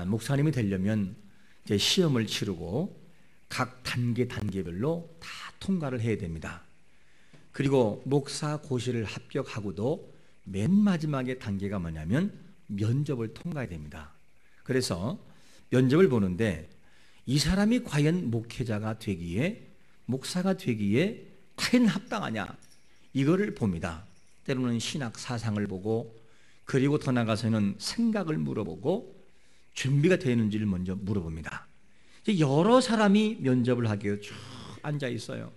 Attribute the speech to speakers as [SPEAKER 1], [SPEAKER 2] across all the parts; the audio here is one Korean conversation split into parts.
[SPEAKER 1] 목사님이 되려면 이제 시험을 치르고 각 단계별로 다 통과를 해야 됩니다. 그리고 목사 고시를 합격하고도 맨 마지막에 단계가 뭐냐면 면접을 통과해야 됩니다. 그래서 면접을 보는데 이 사람이 과연 목회자가 되기에, 목사가 되기에 과연 합당하냐, 이거를 봅니다. 때로는 신학 사상을 보고, 그리고 더 나아가서는 생각을 물어보고 준비가 되는지를 먼저 물어봅니다. 여러 사람이 면접을 하기 위해 쭉 앉아 있어요.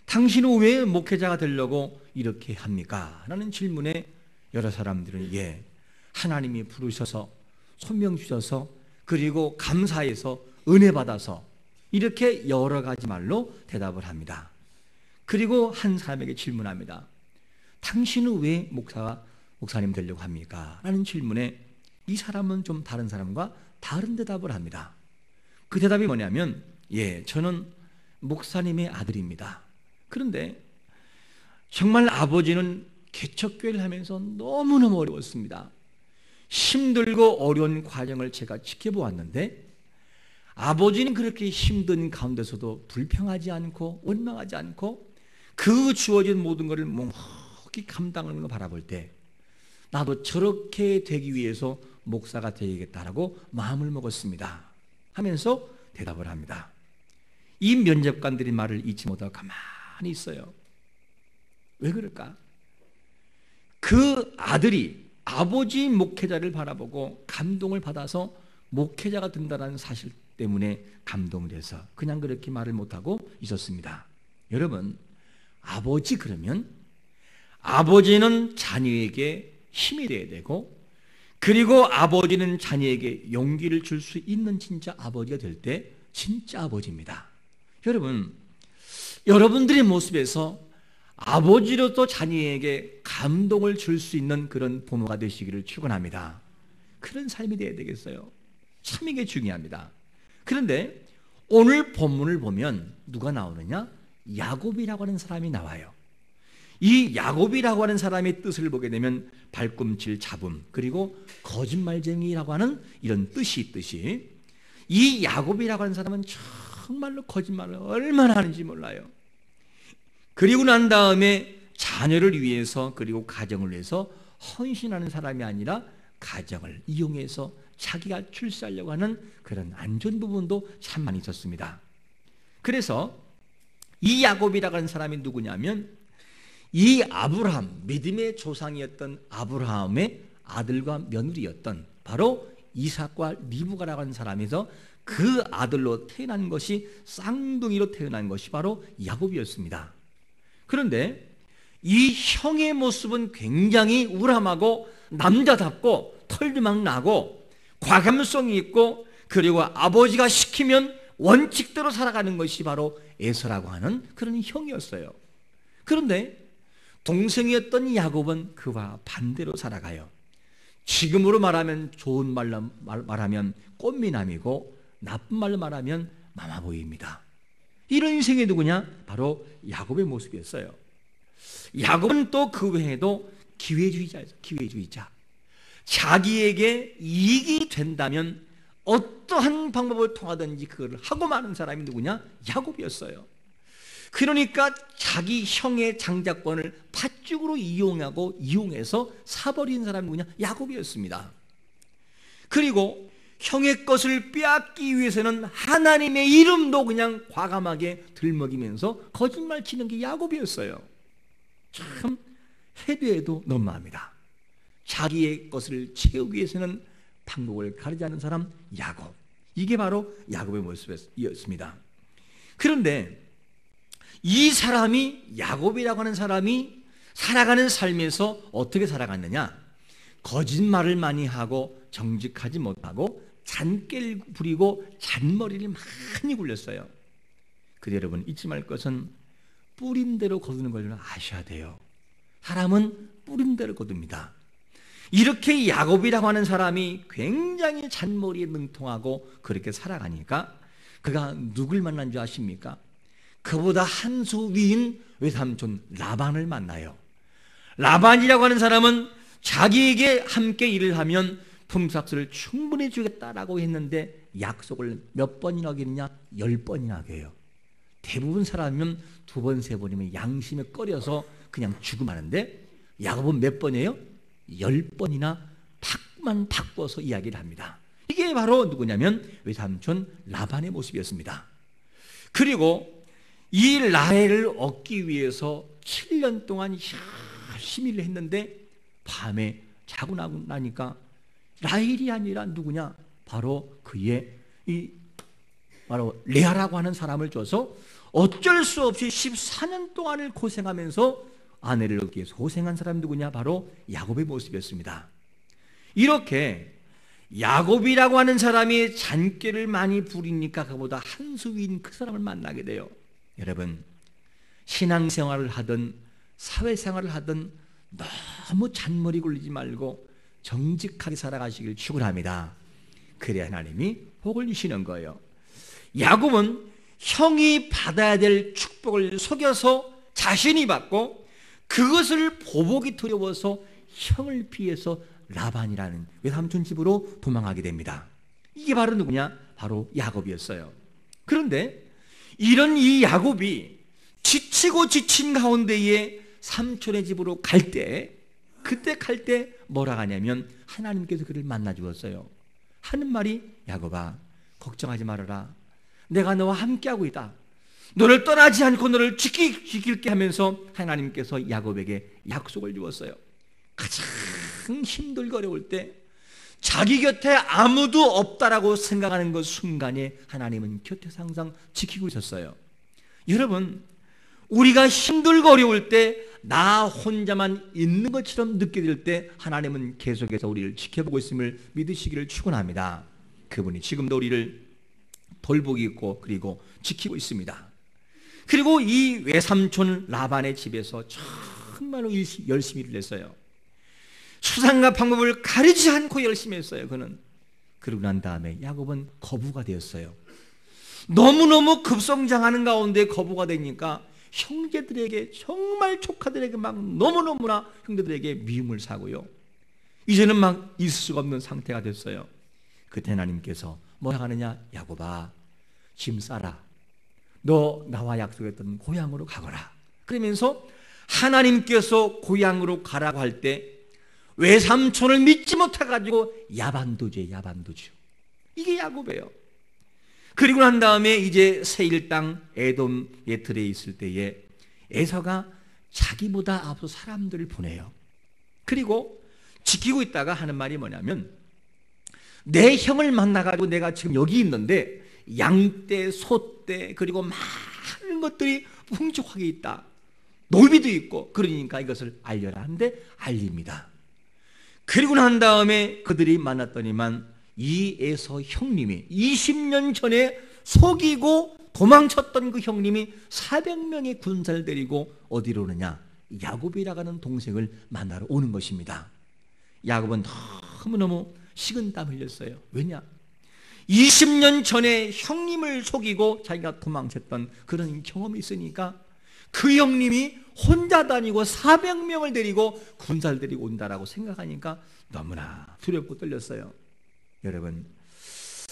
[SPEAKER 1] 당신은 왜 목회자가 되려고 이렇게 합니까? 라는 질문에 여러 사람들은 하나님이 부르셔서, 소명 주셔서, 그리고 감사해서, 은혜 받아서, 이렇게 여러 가지 말로 대답을 합니다. 그리고 한 사람에게 질문합니다. 당신은 왜 목사님 되려고 합니까? 라는 질문에 이 사람은 좀 다른 사람과 다른 대답을 합니다. 그 대답이 뭐냐면 저는 목사님의 아들입니다. 그런데 정말 아버지는 개척교회를 하면서 너무너무 어려웠습니다. 힘들고 어려운 과정을 제가 지켜보았는데 아버지는 그렇게 힘든 가운데서도 불평하지 않고 원망하지 않고 그 주어진 모든 것을 묵묵히 감당하는 걸 바라볼 때 나도 저렇게 되기 위해서 목사가 되겠다라고 마음을 먹었습니다 하면서 대답을 합니다. 이 면접관들이 말을 잊지 못하고 가만히 있어요. 왜 그럴까? 그 아들이 아버지 목회자를 바라보고 감동을 받아서 목회자가 된다는 사실 때문에 감동을 해서 그냥 그렇게 말을 못하고 있었습니다. 여러분, 아버지 그러면 아버지는 자녀에게 힘이 되어야 되고, 그리고 아버지는 자녀에게 용기를 줄 수 있는 진짜 아버지가 될 때 진짜 아버지입니다. 여러분, 여러분들의 모습에서 아버지로서 자녀에게 감동을 줄 수 있는 그런 부모가 되시기를 축원합니다. 그런 삶이 되어야 되겠어요. 참 이게 중요합니다. 그런데 오늘 본문을 보면 누가 나오느냐? 야곱이라고 하는 사람이 나와요. 이 야곱이라고 하는 사람의 뜻을 보게 되면 발꿈칠 잡음, 그리고 거짓말쟁이라고 하는 이런 뜻이 있듯이 이 야곱이라고 하는 사람은 정말로 거짓말을 얼마나 하는지 몰라요. 그리고 난 다음에 자녀를 위해서, 그리고 가정을 위해서 헌신하는 사람이 아니라 가정을 이용해서 자기가 출세하려고 하는 그런 안 좋은 부분도 참 많이 있었습니다. 그래서 이 야곱이라고 하는 사람이 누구냐면 이 아브라함, 믿음의 조상이었던 아브라함의 아들과 며느리였던 바로 이삭과 리브가라고 하는 사람에서 그 아들로 태어난 것이, 쌍둥이로 태어난 것이 바로 야곱이었습니다. 그런데 이 형의 모습은 굉장히 우람하고 남자답고 털도 막 나고 과감성이 있고, 그리고 아버지가 시키면 원칙대로 살아가는 것이 바로 에서라고 하는 그런 형이었어요. 그런데 동생이었던 야곱은 그와 반대로 살아가요. 지금으로 말하면, 좋은 말로 말하면 꽃미남이고, 나쁜 말로 말하면 마마보이입니다. 이런 인생이 누구냐? 바로 야곱의 모습이었어요. 야곱은 또 그 외에도 기회주의자였어요. 기회주의자. 자기에게 이익이 된다면 어떠한 방법을 통하든지 그걸 하고 마는 사람이 누구냐? 야곱이었어요. 그러니까 자기 형의 장자권을 팥죽으로 이용해서 사버린 사람이 누구냐? 야곱이었습니다. 그리고 형의 것을 빼앗기 위해서는 하나님의 이름도 그냥 과감하게 들먹이면서 거짓말 치는 게 야곱이었어요. 참 해도 해도 너무합니다. 자기의 것을 채우기 위해서는 방법을 가리지 않는 사람 야곱. 이게 바로 야곱의 모습이었습니다. 그런데 이 사람이, 야곱이라고 하는 사람이 살아가는 삶에서 어떻게 살아갔느냐? 거짓말을 많이 하고 정직하지 못하고 잔꾀를 부리고 잔머리를 많이 굴렸어요. 근데 여러분 잊지 말 것은 뿌린 대로 거두는 걸 아셔야 돼요. 사람은 뿌린 대로 거둡니다. 이렇게 야곱이라고 하는 사람이 굉장히 잔머리에 능통하고 그렇게 살아가니까 그가 누굴 만난 줄 아십니까? 그보다 한 수 위인 외삼촌 라반을 만나요. 라반이라고 하는 사람은 자기에게 함께 일을 하면 품삯을 충분히 주겠다라고 했는데 약속을 몇 번이나 어기느냐? 10번이나 어겨요. 대부분 사람이면 2번, 3번이면 양심에 꺼려서 그냥 죽음하는데 야곱은 몇 번이에요? 10번이나 탁만 바꿔서 이야기를 합니다. 이게 바로 누구냐면 외삼촌 라반의 모습이었습니다. 그리고 이 라헬을 얻기 위해서 7년 동안 열심히 일을 했는데 밤에 자고 나니까 라헬이 아니라 누구냐? 바로 그의 바로 레아라고 하는 사람을 줘서 어쩔 수 없이 14년 동안을 고생하면서 아내를 얻기 위해서 고생한 사람이 누구냐? 바로 야곱의 모습이었습니다. 이렇게 야곱이라고 하는 사람이 잔꾀를 많이 부리니까 그보다 한 수 위인 그 사람을 만나게 돼요. 여러분, 신앙생활을 하든 사회생활을 하든 너무 잔머리 굴리지 말고 정직하게 살아가시길 축원합니다. 그래야 하나님이 복을 주시는 거예요. 야곱은 형이 받아야 될 축복을 속여서 자신이 받고 그것을 보복이 두려워서 형을 피해서 라반이라는 외삼촌 집으로 도망하게 됩니다. 이게 바로 누구냐? 바로 야곱이었어요. 그런데 이런 이 야곱이 지치고 지친 가운데에 삼촌의 집으로 갈 때, 그때 갈 때 뭐라 하냐면 하나님께서 그를 만나 주었어요. 하는 말이 야곱아, 걱정하지 말아라. 내가 너와 함께하고 있다. 너를 떠나지 않고 너를 지킬게 하면서 하나님께서 야곱에게 약속을 주었어요. 가장 힘들고 어려울 때 자기 곁에 아무도 없다라고 생각하는 그 순간에 하나님은 곁에서 항상 지키고 있었어요. 여러분, 우리가 힘들고 어려울 때 나 혼자만 있는 것처럼 느끼게 될 때 하나님은 계속해서 우리를 지켜보고 있음을 믿으시기를 축원합니다. 그분이 지금도 우리를 돌보고 있고 그리고 지키고 있습니다. 그리고 이 외삼촌 라반의 집에서 정말로 열심히 일을 했어요. 수단과 방법을 가리지 않고 열심히 했어요. 그는. 그러고 난 다음에 야곱은 거부가 되었어요. 너무너무 급성장하는 가운데 거부가 되니까 형제들에게, 정말 조카들에게 막 너무너무나 형제들에게 미움을 사고요. 이제는 막 있을 수가 없는 상태가 됐어요. 그때 하나님께서 뭐라 하느냐? 야곱아, 짐 싸라. 너 나와 약속했던 고향으로 가거라. 그러면서 하나님께서 고향으로 가라고 할 때 외삼촌을 믿지 못해가지고 야반도주예요. 야반도주. 이게 야곱이에요. 그리고 난 다음에 이제 세일 땅 에돔의 들에 있을 때에 에서가 자기보다 앞서 사람들을 보내요. 그리고 지키고 있다가 하는 말이 뭐냐면 내 형을 만나가지고 내가 지금 여기 있는데 양떼, 소떼 그리고 많은 것들이 풍족하게 있다. 노비도 있고 그러니까 이것을 알려라 하는데 알립니다. 그리고 난 다음에 그들이 만났더니만 이 에서 형님이 20년 전에 속이고 도망쳤던 그 형님이 400명의 군사를 데리고 어디로 오느냐? 야곱이라고 하는 동생을 만나러 오는 것입니다. 야곱은 너무너무 식은땀 흘렸어요. 왜냐? 20년 전에 형님을 속이고 자기가 도망쳤던 그런 경험이 있으니까 그 형님이 혼자 다니고 400명을 데리고 군사를 데리고 온다라고 생각하니까 너무나 두렵고 떨렸어요. 여러분,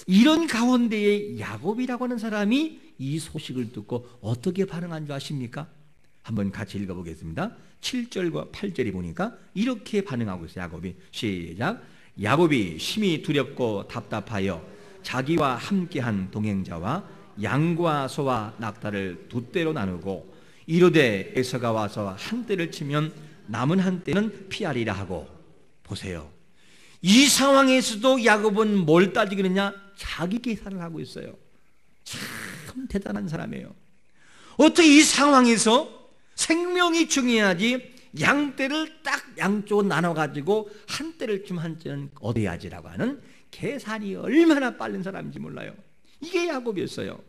[SPEAKER 1] 이런 가운데에 야곱이라고 하는 사람이 이 소식을 듣고 어떻게 반응한 줄 아십니까? 한번 같이 읽어보겠습니다. 7절과 8절이 보니까 이렇게 반응하고 있어요. 야곱이. 시작. 야곱이 심히 두렵고 답답하여 자기와 함께한 동행자와 양과 소와 낙타를 두 떼로 나누고 이르되 에서가 와서 한 떼를 치면 남은 한 떼는 피하리라 하고. 보세요. 이 상황에서도 야곱은 뭘 따지겠느냐? 자기 계산을 하고 있어요. 참 대단한 사람이에요. 어떻게 이 상황에서 생명이 중요하지 양떼를 딱 양쪽으로 나눠가지고 한 떼를 좀 한 떼는 얻어야지라고 하는 계산이 얼마나 빠른 사람인지 몰라요. 이게 야곱이었어요.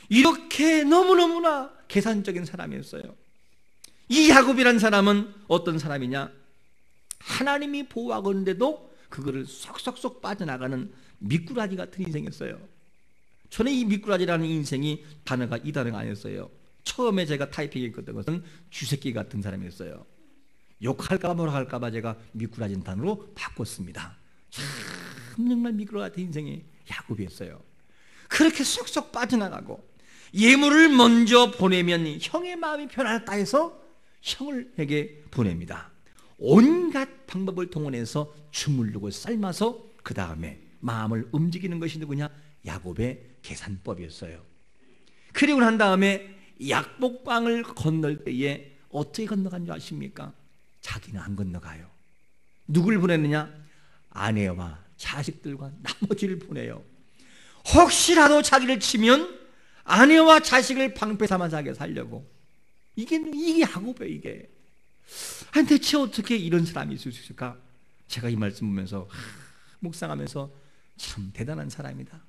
[SPEAKER 1] 이렇게 너무너무나 계산적인 사람이었어요. 이 야곱이란 사람은 어떤 사람이냐? 하나님이 보호하고 있는데도 그거를 쏙쏙쏙 빠져나가는 미꾸라지 같은 인생이었어요. 저는 이 미꾸라지라는 인생이 단어가 이 단어가 아니었어요. 처음에 제가 타이핑했던 것은 쥐새끼 같은 사람이었어요. 욕할까 봐 뭐라 할까 봐 제가 미꾸라지는 단어로 바꿨습니다. 참 정말 미끄러 같은 인생이 야곱이었어요. 그렇게 쏙쏙 빠져나가고 예물을 먼저 보내면 형의 마음이 편하다 해서 형을에게 보냅니다. 온갖 방법을 동원해서 주물르고 삶아서 그 다음에 마음을 움직이는 것이 누구냐? 야곱의 계산법이었어요. 그리고 난 다음에 약복강을 건널 때에 어떻게 건너간 줄 아십니까? 자기는 안 건너가요. 누굴 보내느냐? 아내와 자식들과 나머지를 보내요. 혹시라도 자기를 치면 아내와 자식을 방패 삼아 자기가 살려고. 이게 야곱이에요. 이게. 아니, 대체 어떻게 이런 사람이 있을 수 있을까? 제가 이 말씀 보면서 묵상하면서 참 대단한 사람이다.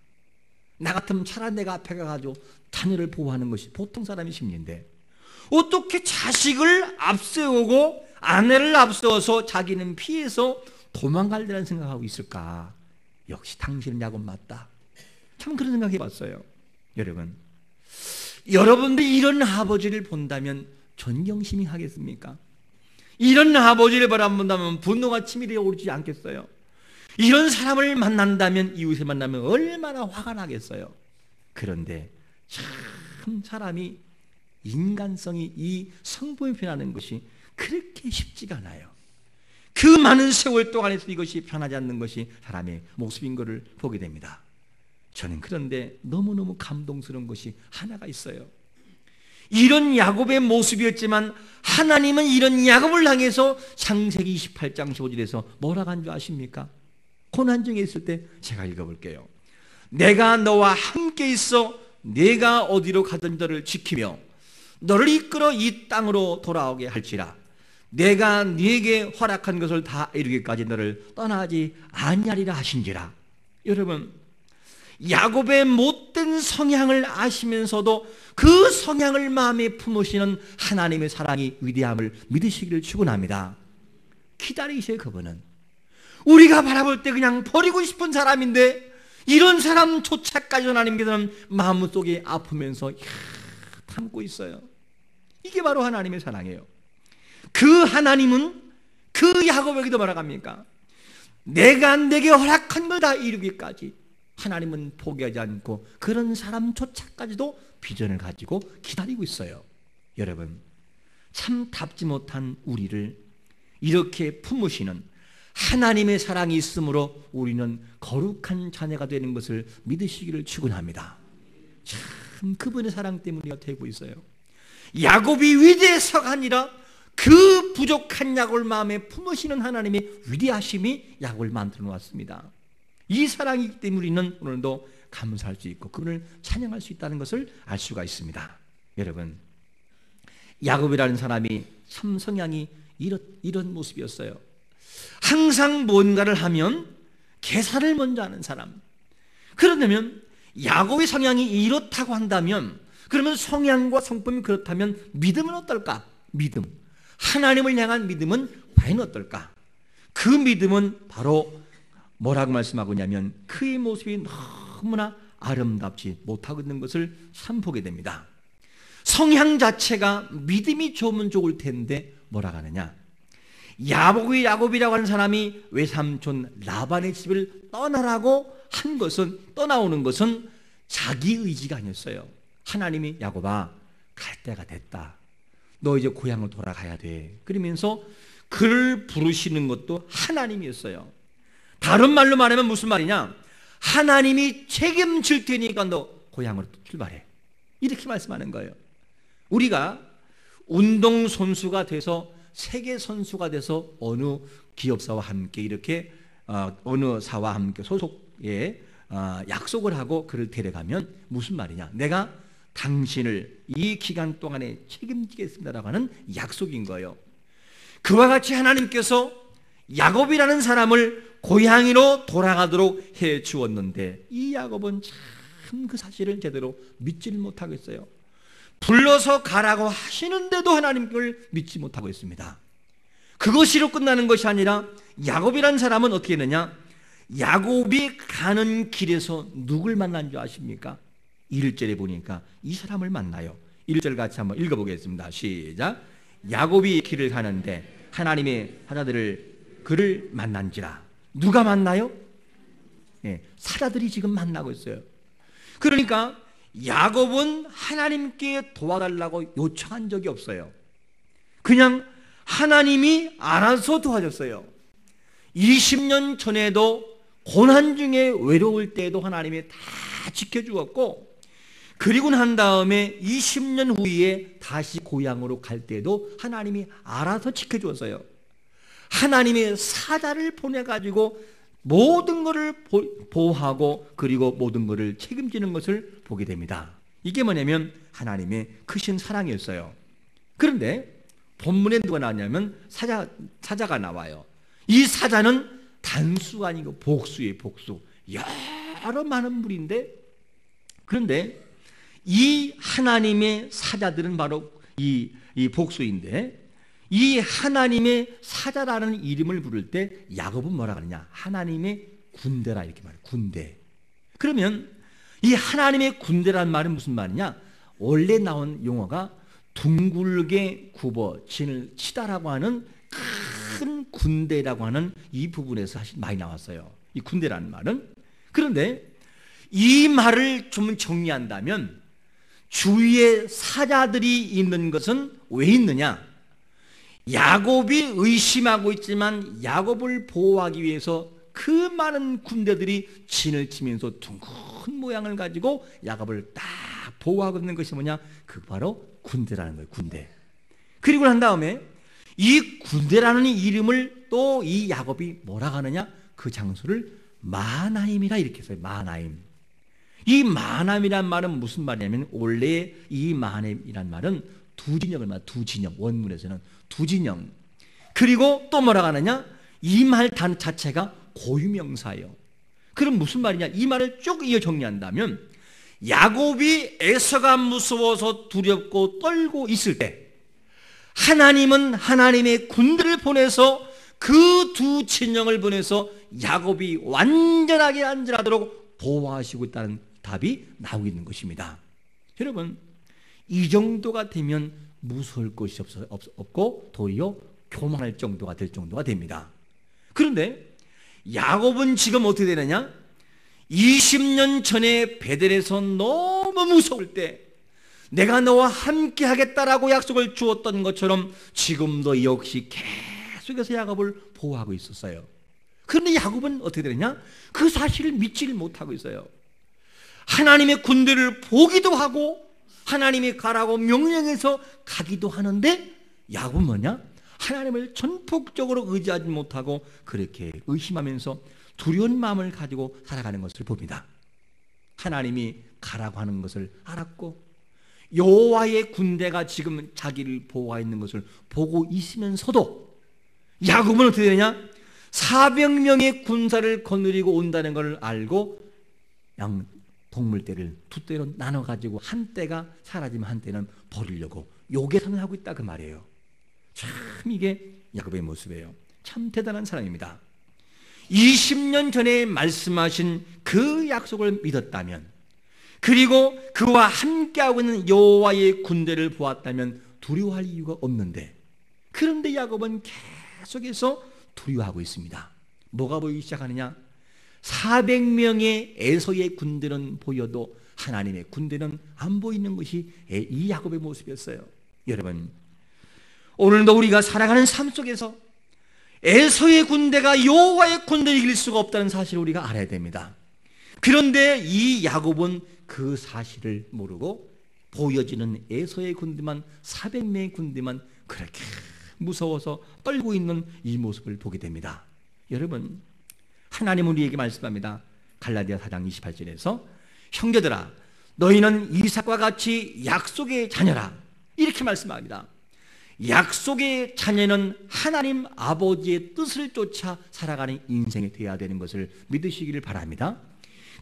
[SPEAKER 1] 나 같으면 차라리 내가 앞에 가가지고 자녀를 보호하는 것이 보통 사람의 심리인데 어떻게 자식을 앞세우고 아내를 앞세워서 자기는 피해서 도망갈려는 생각하고 있을까? 역시 당신은 야곱 맞다. 참 그런 생각 해봤어요. 여러분들이 이런 아버지를 본다면 존경심이 하겠습니까? 이런 아버지를 바라본다면 분노가 치밀어 오르지 않겠어요? 이런 사람을 만난다면, 이웃을 만나면 얼마나 화가 나겠어요? 그런데 참 사람이 인간성이 이 성품에 변하는 것이 그렇게 쉽지가 않아요. 그 많은 세월 동안에서 이것이 변하지 않는 것이 사람의 모습인 것을 보게 됩니다. 저는 그런데 너무너무 감동스러운 것이 하나가 있어요. 이런 야곱의 모습이었지만 하나님은 이런 야곱을 향해서 창세기 28장 15절에서 뭐라고 한 줄 아십니까? 고난 중에 있을 때 제가 읽어볼게요. 내가 너와 함께 있어 네가 어디로 가든 너를 지키며 너를 이끌어 이 땅으로 돌아오게 할지라. 내가 네게 허락한 것을 다 이루기까지 너를 떠나지 아니하리라 하신지라. 여러분, 야곱의 못된 성향을 아시면서도 그 성향을 마음에 품으시는 하나님의 사랑이 위대함을 믿으시기를 축원합니다. 기다리세요. 그분은 우리가 바라볼 때 그냥 버리고 싶은 사람인데 이런 사람조차까지 하나님께서는 마음속에 아프면서 담고 있어요. 이게 바로 하나님의 사랑이에요. 그 하나님은 그 야곱에게도 뭐라고 합니까? 내가 내게 허락한 걸 다 이루기까지 하나님은 포기하지 않고 그런 사람조차까지도 비전을 가지고 기다리고 있어요. 여러분, 참 답지 못한 우리를 이렇게 품으시는 하나님의 사랑이 있으므로 우리는 거룩한 자녀가 되는 것을 믿으시기를 축원합니다. 참 그분의 사랑 때문에 되고 있어요. 야곱이 위대해서가 아니라 그 부족한 야곱을 마음에 품으시는 하나님의 위대하심이 야곱을 만들어 놓았습니다. 이 사랑이기 때문에 우리는 오늘도 감사할 수 있고 그분을 찬양할 수 있다는 것을 알 수가 있습니다. 여러분, 야곱이라는 사람이 참 성향이 이런 모습이었어요. 항상 뭔가를 하면 계산을 먼저 하는 사람. 그러면 야곱의 성향이 이렇다고 한다면 그러면 성향과 성품이 그렇다면 믿음은 어떨까? 믿음, 하나님을 향한 믿음은 과연 어떨까? 그 믿음은 바로 뭐라고 말씀하고 있냐면 그의 모습이 너무나 아름답지 못하고 있는 것을 참 보게 됩니다. 성향 자체가 믿음이 좋으면 좋을 텐데 뭐라고 하느냐? 야곱이라고 하는 사람이 외삼촌 라반의 집을 떠나라고 한 것은, 떠나오는 것은 자기 의지가 아니었어요. 하나님이 야곱아, 갈 때가 됐다. 너 이제 고향으로 돌아가야 돼. 그러면서 그를 부르시는 것도 하나님이었어요. 다른 말로 말하면 무슨 말이냐? 하나님이 책임질 테니까 너 고향으로 출발해. 이렇게 말씀하는 거예요. 우리가 운동선수가 돼서 세계선수가 돼서 어느 기업사와 함께 이렇게 어느 사와 함께 소속에 약속을 하고 그를 데려가면 무슨 말이냐? 내가 당신을 이 기간 동안에 책임지겠습니다라고 하는 약속인 거예요. 그와 같이 하나님께서 야곱이라는 사람을 고향으로 돌아가도록 해 주었는데 이 야곱은 참 그 사실을 제대로 믿지를 못하고 있어요. 불러서 가라고 하시는데도 하나님을 믿지 못하고 있습니다. 그것이로 끝나는 것이 아니라 야곱이라는 사람은 어떻게 했느냐? 야곱이 가는 길에서 누굴 만난 줄 아십니까? 1절에 보니까 이 사람을 만나요. 1절 같이 한번 읽어보겠습니다. 시작. 야곱이 길을 가는데 하나님의 사자들을 그를 만난지라. 누가 만나요? 사자들이 지금 만나고 있어요. 그러니까 야곱은 하나님께 도와달라고 요청한 적이 없어요. 그냥 하나님이 알아서 도와줬어요. 20년 전에도 고난 중에 외로울 때에도 하나님이 다 지켜주었고, 그리고 난 다음에 20년 후에 다시 고향으로 갈 때도 하나님이 알아서 지켜주었어요. 하나님의 사자를 보내가지고 모든 것을 보호하고 그리고 모든 것을 책임지는 것을 보게 됩니다. 이게 뭐냐면 하나님의 크신 사랑이었어요. 그런데 본문에 누가 나왔냐면 사자가 나와요. 이 사자는 단수가 아니고 복수예요. 복수. 여러 많은 무리인데, 그런데 이 하나님의 사자들은 바로 이 복수인데, 이 하나님의 사자라는 이름을 부를 때 야곱은 뭐라 그러냐? 하나님의 군대라 이렇게 말해요. 군대. 그러면 이 하나님의 군대라는 말은 무슨 말이냐? 원래 나온 용어가 둥글게 굽어 진을 치다라고 하는 큰 군대라고 하는 이 부분에서 사실 많이 나왔어요. 이 군대라는 말은. 그런데 이 말을 좀 정리한다면 주위에 사자들이 있는 것은 왜 있느냐? 야곱이 의심하고 있지만 야곱을 보호하기 위해서 그 많은 군대들이 진을 치면서 둥근 모양을 가지고 야곱을 딱 보호하고 있는 것이 뭐냐? 그 바로 군대라는 거예요. 군대. 그리고 난 다음에 이 군대라는 이름을 또 이 야곱이 뭐라 하느냐? 그 장소를 마하나임이라 이렇게 써요. 마하나임. 이 마하나임이란 말은 무슨 말이냐면 원래 이 마하나임이란 말은 두 진영을 말해요. 두 진영. 원문에서는 두 진영. 그리고 또 뭐라 하느냐? 이 말 단 자체가 고유명사예요. 그럼 무슨 말이냐? 이 말을 쭉 이어 정리한다면 야곱이 에서가 무서워서 두렵고 떨고 있을 때 하나님은 하나님의 군대를 보내서 그 두 진영을 보내서 야곱이 완전하게 안전하도록 보호하시고 있다는 답이 나오고 있는 것입니다. 여러분, 이 정도가 되면 무서울 것이 없고 도리어 교만할 정도가 될 정도가 됩니다. 그런데 야곱은 지금 어떻게 되느냐? 20년 전에 베델에서 너무 무서울 때 내가 너와 함께 하겠다라고 약속을 주었던 것처럼 지금도 역시 계속해서 야곱을 보호하고 있었어요. 그런데 야곱은 어떻게 되느냐? 그 사실을 믿지를 못하고 있어요. 하나님의 군대를 보기도 하고 하나님이 가라고 명령해서 가기도 하는데 야곱은 뭐냐? 하나님을 전폭적으로 의지하지 못하고 그렇게 의심하면서 두려운 마음을 가지고 살아가는 것을 봅니다. 하나님이 가라고 하는 것을 알았고 여호와의 군대가 지금 자기를 보호하고 있는 것을 보고 있으면서도 야곱은 어떻게 되냐? 400명의 군사를 거느리고 온다는 것을 알고 동물떼를 두 떼로 나눠가지고 한 떼가 사라지면 한 떼는 버리려고 요계산을 하고 있다 그 말이에요. 참 이게 야곱의 모습이에요. 참 대단한 사람입니다. 20년 전에 말씀하신 그 약속을 믿었다면, 그리고 그와 함께하고 있는 여호와의 군대를 보았다면 두려워할 이유가 없는데, 그런데 야곱은 계속해서 두려워하고 있습니다. 뭐가 보이기 시작하느냐? 400명의 에서의 군대는 보여도 하나님의 군대는 안 보이는 것이 이 야곱의 모습이었어요. 여러분, 오늘도 우리가 살아가는 삶 속에서 에서의 군대가 여호와의 군대를 이길 수가 없다는 사실을 우리가 알아야 됩니다. 그런데 이 야곱은 그 사실을 모르고 보여지는 에서의 군대만, 400명의 군대만 그렇게 무서워서 떨고 있는 이 모습을 보게 됩니다. 여러분, 하나님은 우리에게 말씀합니다. 갈라디아 4장 28절에서 형제들아 너희는 이삭과 같이 약속의 자녀라 이렇게 말씀합니다. 약속의 자녀는 하나님 아버지의 뜻을 쫓아 살아가는 인생이 되어야 되는 것을 믿으시기를 바랍니다.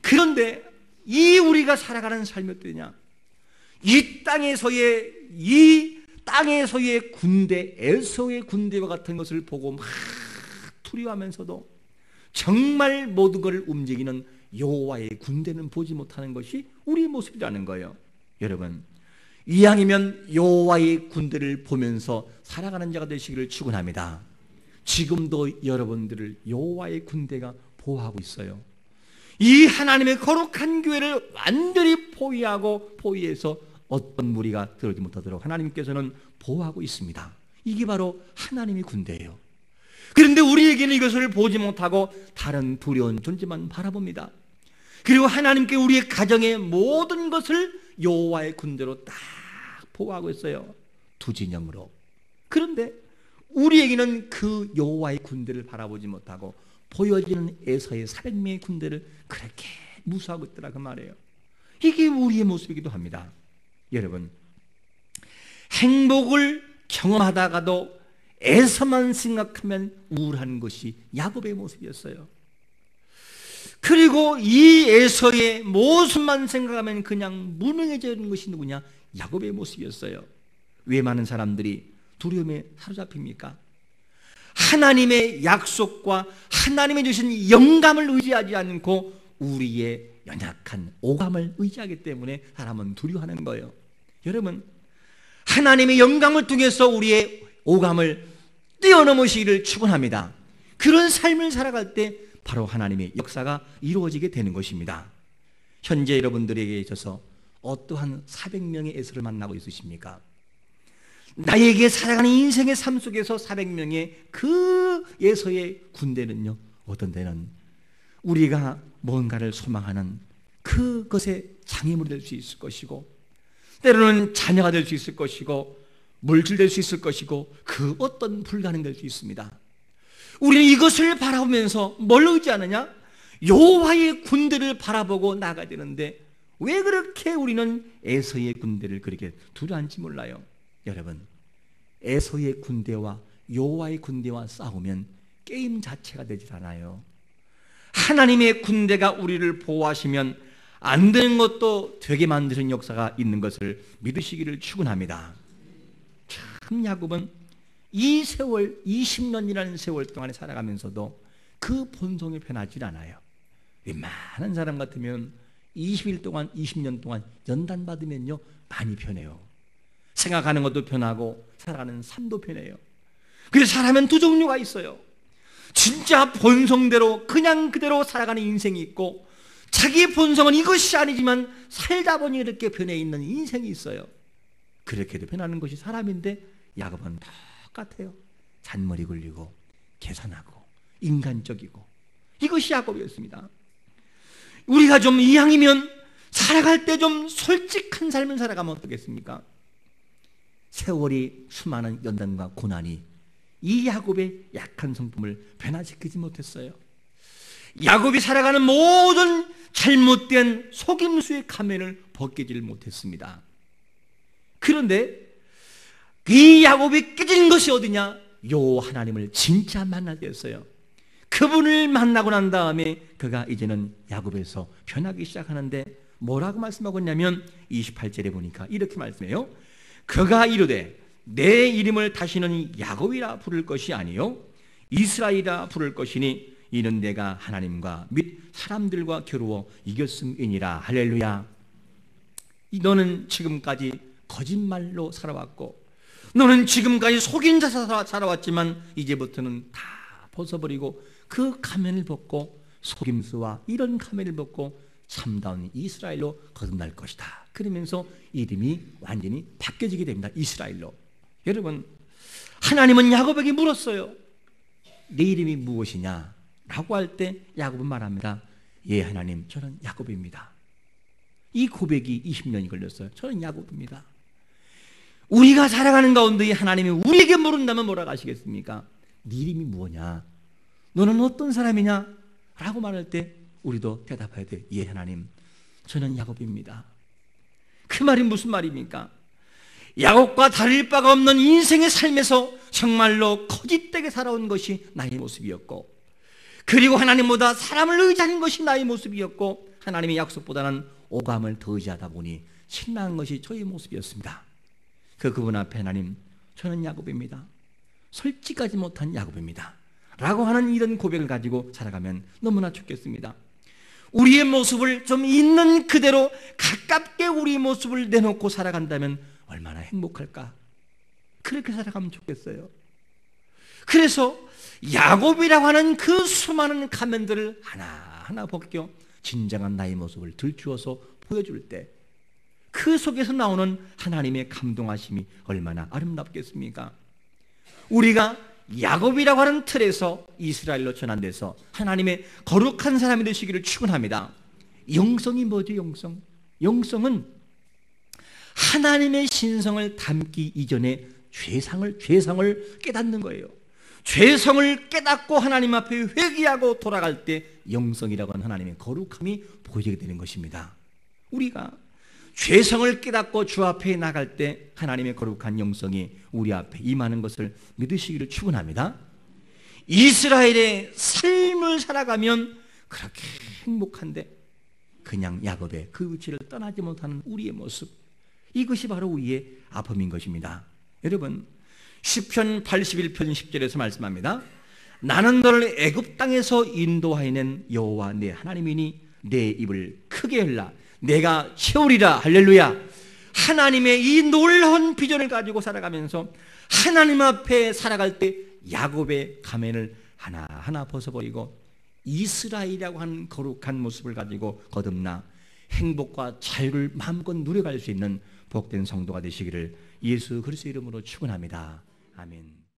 [SPEAKER 1] 그런데 이 우리가 살아가는 삶이 어떠냐? 이 땅에서의 군대, 에서의 군대와 같은 것을 보고 막 두려워하면서도 정말 모든 것을 움직이는 여호와의 군대는 보지 못하는 것이 우리의 모습이라는 거예요. 여러분, 이왕이면 여호와의 군대를 보면서 살아가는 자가 되시기를 축원합니다. 지금도 여러분들을 여호와의 군대가 보호하고 있어요. 이 하나님의 거룩한 교회를 완전히 포위해서 어떤 무리가 들어오지 못하도록 하나님께서는 보호하고 있습니다. 이게 바로 하나님의 군대예요. 그런데 우리에게는 이것을 보지 못하고 다른 두려운 존재만 바라봅니다. 그리고 하나님께 우리의 가정의 모든 것을 여호와의 군대로 딱 보호하고 있어요. 두 진영으로. 그런데 우리에게는 그 여호와의 군대를 바라보지 못하고 보여지는 에서의 400명의 군대를 그렇게 무수하고 있더라 그 말이에요. 이게 우리의 모습이기도 합니다. 여러분, 행복을 경험하다가도 에서만 생각하면 우울한 것이 야곱의 모습이었어요. 그리고 이 에서의 모습만 생각하면 그냥 무능해지는 것이 누구냐? 야곱의 모습이었어요. 왜 많은 사람들이 두려움에 사로잡힙니까? 하나님의 약속과 하나님의 주신 영감을 의지하지 않고 우리의 연약한 오감을 의지하기 때문에 사람은 두려워하는 거예요. 여러분, 하나님의 영감을 통해서 우리의 오감을 뛰어넘으시기를 축원합니다. 그런 삶을 살아갈 때 바로 하나님의 역사가 이루어지게 되는 것입니다. 현재 여러분들에게 있어서 어떠한 400명의 에서를 만나고 있으십니까? 나에게 살아가는 인생의 삶 속에서 400명의 그 에서의 군대는요, 어떤 때는 우리가 뭔가를 소망하는 그것의 장애물이 될 수 있을 것이고, 때로는 자녀가 될 수 있을 것이고, 물질 될 수 있을 것이고, 그 어떤 불가능될 수 있습니다. 우리는 이것을 바라보면서 뭘 의지하느냐? 여호와의 군대를 바라보고 나가야 되는데 왜 그렇게 우리는 에서의 군대를 그렇게 두려워하는지 몰라요. 여러분, 에서의 군대와 여호와의 군대와 싸우면 게임 자체가 되질 않아요. 하나님의 군대가 우리를 보호하시면 안 되는 것도 되게 만드는 역사가 있는 것을 믿으시기를 축원합니다. 참 야곱은 이 세월 20년이라는 세월 동안에 살아가면서도 그 본성이 변하지 않아요. 많은 사람 같으면 20일 동안 20년 동안 연단 받으면요 많이 변해요. 생각하는 것도 변하고 살아가는 삶도 변해요. 그래서 사람은 두 종류가 있어요. 진짜 본성대로 그냥 그대로 살아가는 인생이 있고, 자기 본성은 이것이 아니지만 살다 보니 이렇게 변해 있는 인생이 있어요. 그렇게도 변하는 것이 사람인데 야곱은 똑같아요. 잔머리 굴리고 계산하고 인간적이고, 이것이 야곱이었습니다. 우리가 좀 이왕이면 살아갈 때 좀 솔직한 삶을 살아가면 어떻겠습니까? 세월이 수많은 연단과 고난이 이 야곱의 약한 성품을 변화시키지 못했어요. 야곱이 살아가는 모든 잘못된 속임수의 가면을 벗기질 못했습니다. 그런데 이 야곱이 깨진 것이 어디냐? 요 하나님을 진짜 만나게 됐어요. 그분을 만나고 난 다음에 그가 이제는 야곱에서 변하기 시작하는데 뭐라고 말씀하고 있냐면 28절에 보니까 이렇게 말씀해요. 그가 이르되 내 이름을 다시는 야곱이라 부를 것이 아니요 이스라엘이라 부를 것이니 이는 내가 하나님과 및 사람들과 겨루어 이겼음이니라. 할렐루야. 너는 지금까지 거짓말로 살아왔고, 너는 지금까지 속인 자서 살아왔지만 이제부터는 다 벗어버리고 그 가면을 벗고 속임수와 이런 가면을 벗고 참다운 이스라엘로 거듭날 것이다. 그러면서 이름이 완전히 바뀌어지게 됩니다. 이스라엘로. 여러분, 하나님은 야곱에게 물었어요. 내 이름이 무엇이냐? 라고 할 때 야곱은 말합니다. 예, 하나님, 저는 야곱입니다. 이 고백이 20년이 걸렸어요. 저는 야곱입니다. 우리가 살아가는 가운데 하나님이 우리에게 물은다면 뭐라고 하시겠습니까? 네 이름이 무엇이냐? 너는 어떤 사람이냐? 라고 말할 때 우리도 대답해야 돼. 예, 하나님, 저는 야곱입니다. 그 말이 무슨 말입니까? 야곱과 다를 바가 없는 인생의 삶에서 정말로 거짓되게 살아온 것이 나의 모습이었고, 그리고 하나님보다 사람을 의지하는 것이 나의 모습이었고, 하나님의 약속보다는 오감을 더 의지하다 보니 실망한 것이 저의 모습이었습니다. 그분 앞에 하나님, 저는 야곱입니다. 솔직하지 못한 야곱입니다. 라고 하는 이런 고백을 가지고 살아가면 너무나 좋겠습니다. 우리의 모습을 좀 있는 그대로 가깝게 우리의 모습을 내놓고 살아간다면 얼마나 행복할까? 그렇게 살아가면 좋겠어요. 그래서 야곱이라고 하는 그 수많은 가면들을 하나하나 벗겨 진정한 나의 모습을 들추어서 보여줄 때 그 속에서 나오는 하나님의 감동하심이 얼마나 아름답겠습니까? 우리가 야곱이라고 하는 틀에서 이스라엘로 전환돼서 하나님의 거룩한 사람이 되시기를 축원합니다. 영성이 뭐죠? 영성은 하나님의 신성을 담기 이전에 죄성을 깨닫는 거예요. 죄성을 깨닫고 하나님 앞에 회개하고 돌아갈 때 영성이라고 하는 하나님의 거룩함이 보이게 되는 것입니다. 우리가 죄성을 깨닫고 주 앞에 나갈 때 하나님의 거룩한 영성이 우리 앞에 임하는 것을 믿으시기를 축원합니다. 이스라엘의 삶을 살아가면 그렇게 행복한데 그냥 야곱의 그 위치를 떠나지 못하는 우리의 모습, 이것이 바로 우리의 아픔인 것입니다. 여러분, 시편 81편 10절에서 말씀합니다. 나는 너를 애굽 땅에서 인도하여낸 여호와 내 하나님이니 내 입을 크게 열라 내가 채우리라. 할렐루야. 하나님의 이 놀라운 비전을 가지고 살아가면서 하나님 앞에 살아갈 때 야곱의 가면을 하나하나 벗어버리고 이스라엘이라고 하는 거룩한 모습을 가지고 거듭나 행복과 자유를 마음껏 누려갈 수 있는 복된 성도가 되시기를 예수 그리스도의 이름으로 축원합니다. 아멘.